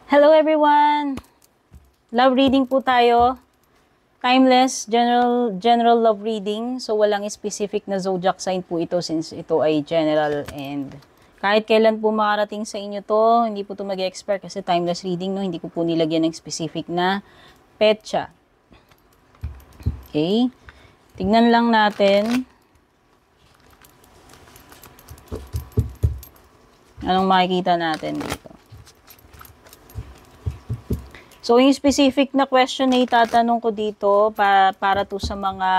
Hello everyone! Love reading po tayo. Timeless, general love reading. So walang specific na zodiac sign po ito since ito ay general and kahit kailan po makarating sa inyo to, hindi po ito mag-expire kasi timeless reading, no? Hindi ko po nilagyan ng specific na petsa. Okay? Tignan lang natin. Anong makikita natin dito? So, yung specific na question na itatanong ko dito para to sa mga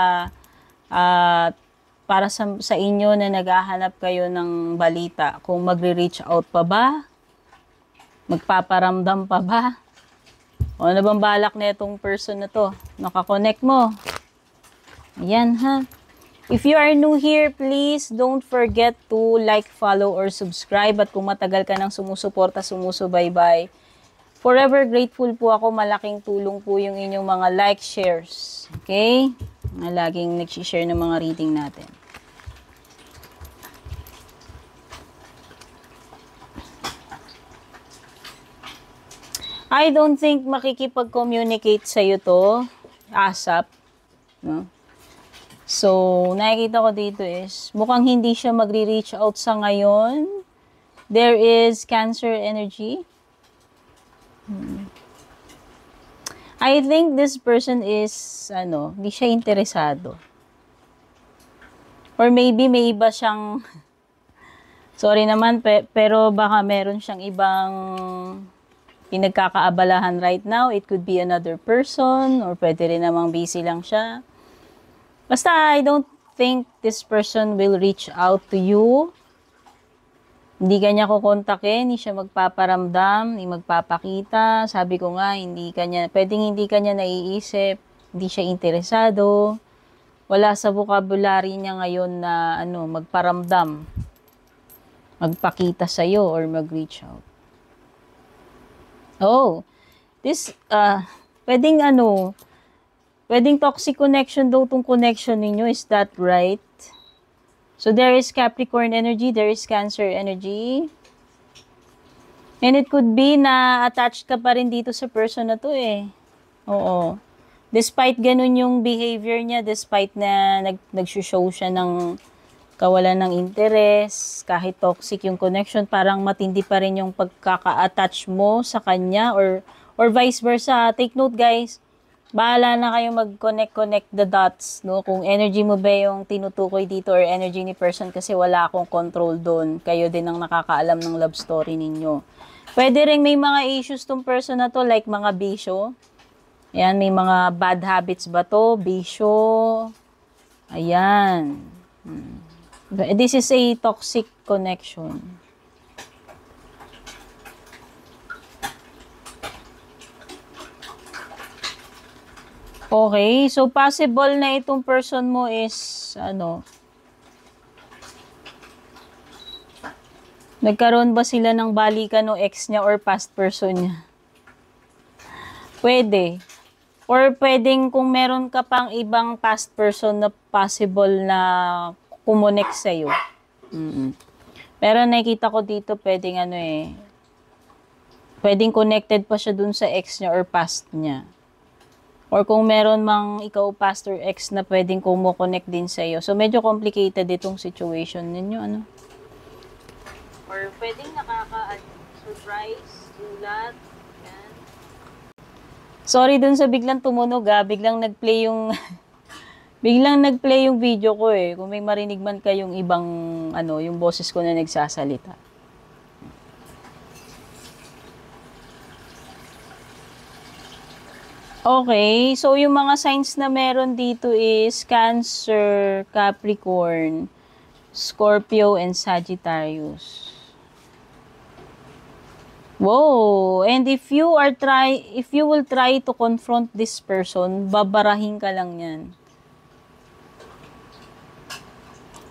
para sa inyo na naghahanap kayo ng balita. Kung magre-reach out pa ba? Magpaparamdam pa ba? O ano bang balak na itong person na to? Nakakonect mo? Ayan ha. If you are new here, please don't forget to like, follow, or subscribe. At kung matagal ka nang sumusuporta, sumusubaybay, forever grateful po ako. Malaking tulong po yung inyong mga like, shares. Okay? Na laging nag-share ng mga reading natin. I don't think makikipag-communicate sa'yo to. ASAP. No? So, nakikita ko dito is, mukhang hindi siya magre-reach out sa ngayon. There is Cancer energy. I think this person is, hindi siya interesado. Or maybe may iba siyang, sorry naman, pero baka meron siyang ibang pinagkakaabalahan right now. It could be another person, or pwede rin namang busy lang siya. Basta, I don't think this person will reach out to you. Hindi ka niya kukontakin, hindi siya magpaparamdam, hindi magpapakita. Sabi ko nga, pwedeng hindi ka niya naiisip, hindi siya interesado. Wala sa vocabulary niya ngayon na magparamdam, magpakita sa'yo, or mag-reach out. Oh, this, pwedeng toxic connection daw tong connection ninyo. Is that right? So, there is Capricorn energy, there is Cancer energy. And it could be na attached ka pa rin dito sa person na to eh. Oo. Despite ganun yung behavior niya, despite na nag-show siya ng kawalan ng interes, kahit toxic yung connection, parang matindi pa rin yung pagkaka-attach mo sa kanya or vice versa. Take note guys. Bahala na kayo mag-connect the dots, no? Kung energy mo ba yung tinutukoy dito or energy ni person, kasi wala akong control doon. Kayo din ang nakakaalam ng love story ninyo. Pwede rin may mga issues tong person na to, like mga bisyo. Ayan, may mga bad habits ba to? Bisyo. Ayan. This is a toxic connection. Okay, so possible na itong person mo is, nagkaroon ba sila ng balikan o ex niya or past person niya? Pwede. Or pwedeng kung meron ka pang ibang past person na possible na kumonek sa'yo. Pero nakikita ko dito, pwedeng pwedeng connected pa siya dun sa ex niya or past niya. Or kung meron mang ikaw past or ex na pwedeng kumo-connect din sa iyo. So, medyo complicated itong situation ninyo, Or pwedeng surprise, ulat, yan. Sorry dun sa biglang tumunog, biglang nag-play yung biglang nag-play yung video ko eh. Kung may marinig man kayong ibang yung boses ko na nagsasalita. Okay, so yung mga signs na meron dito is Cancer, Capricorn, Scorpio, and Sagittarius. Whoa! And if you will try to confront this person, babarahin ka lang yan.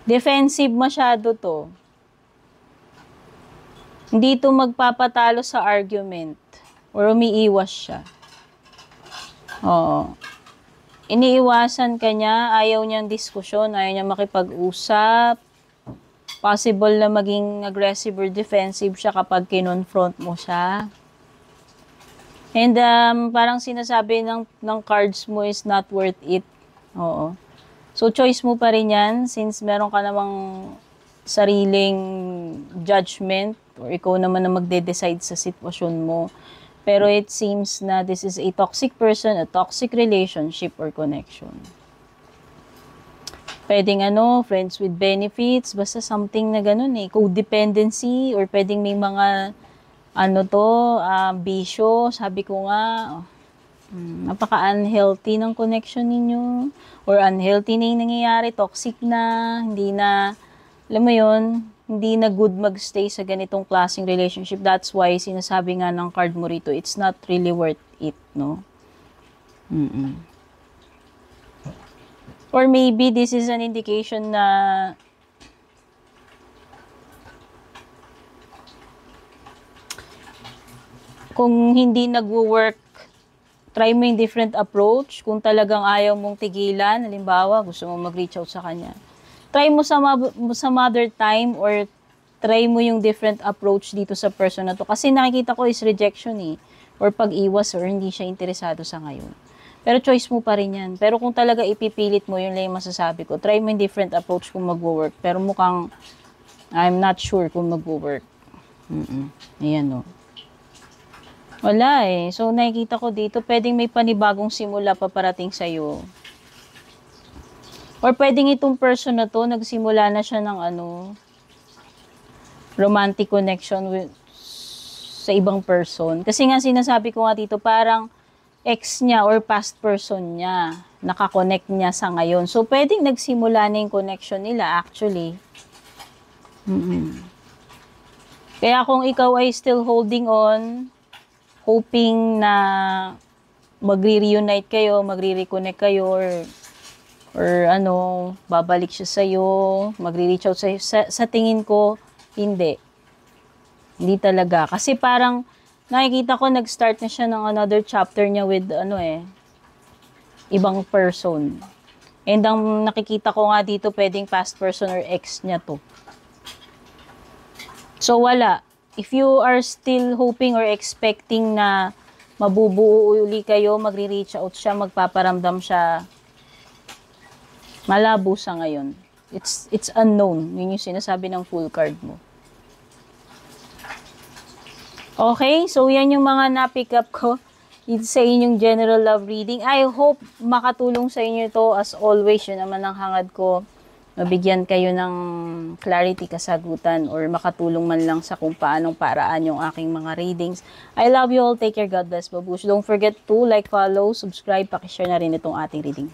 Defensive masyado to. Hindi to magpapatalo sa argument or umiiwas siya. Oo. Iniiwasan ka niya, ayaw niyang diskusyon, ayaw niya makipag-usap. Possible na maging aggressive or defensive siya kapag kinonfront mo siya. And parang sinasabi ng cards mo is not worth it. Oo. So, choice mo pa rin yan since meron ka namang sariling judgment or ikaw naman na magde-decide sa sitwasyon mo. Pero it seems na this is a toxic person, a toxic relationship or connection. Pwedeng friends with benefits, basta something na ganun eh. Codependency or pwedeng may mga bisyo, sabi ko nga, napaka-unhealthy ng connection ninyo or unhealthy na yung nangyayari, toxic na, hindi na, alam mo yon, hindi na good magstay sa ganitong klaseng relationship. That's why sinasabi nga ng card mo rito, it's not really worth it, no? Or maybe this is an indication na kung hindi nagwo-work, try mo yung different approach. Kung talagang ayaw mong tigilan, halimbawa, gusto mong mag-reach out sa kanya. Try mo sa mother time or try mo yung different approach dito sa person na to. Kasi nakikita ko is rejection eh. Or pag-iwas or hindi siya interesado sa ngayon. Pero choice mo pa rin yan. Pero kung talaga ipipilit mo, yun lang yung masasabi ko. Try mo yung different approach kung magwo-work. Pero mukhang, I'm not sure kung magwo-work. Ayan o. Wala eh. So, nakikita ko dito, pwedeng may panibagong simula pa parating sa'yo. Or pwedeng itong person na to, nagsimula na siya ng romantic connection sa ibang person. Kasi nga sinasabi ko nga dito, parang ex niya or past person niya, nakakonect niya sa ngayon. So, pwedeng nagsimula na yung connection nila actually. Kaya kung ikaw ay still holding on, hoping na magre-reunite kayo, magre-reconnect kayo, or babalik siya sa'yo, magre-reach out sa'yo, sa tingin ko, hindi. Hindi talaga. Kasi parang, nakikita ko nag-start na siya ng another chapter niya with ibang person. And ang nakikita ko nga dito, pwedeng past person or ex niya to. So wala. If you are still hoping or expecting na mabubuo uli kayo, magre-reach out siya, magpaparamdam siya, malabo sa ngayon. It's unknown. Yun yung sinasabi ng full card mo. Okay, so yan yung mga na-pick up ko sa inyong general love reading. I hope makatulong sa inyo to. As always, yun naman ang hangad ko. Mabigyan kayo ng clarity, kasagutan, or makatulong man lang sa kung paanong paraan yung aking mga readings. I love you all. Take care. God bless. Babush. Don't forget to like, follow, subscribe, pakishare na rin itong ating reading.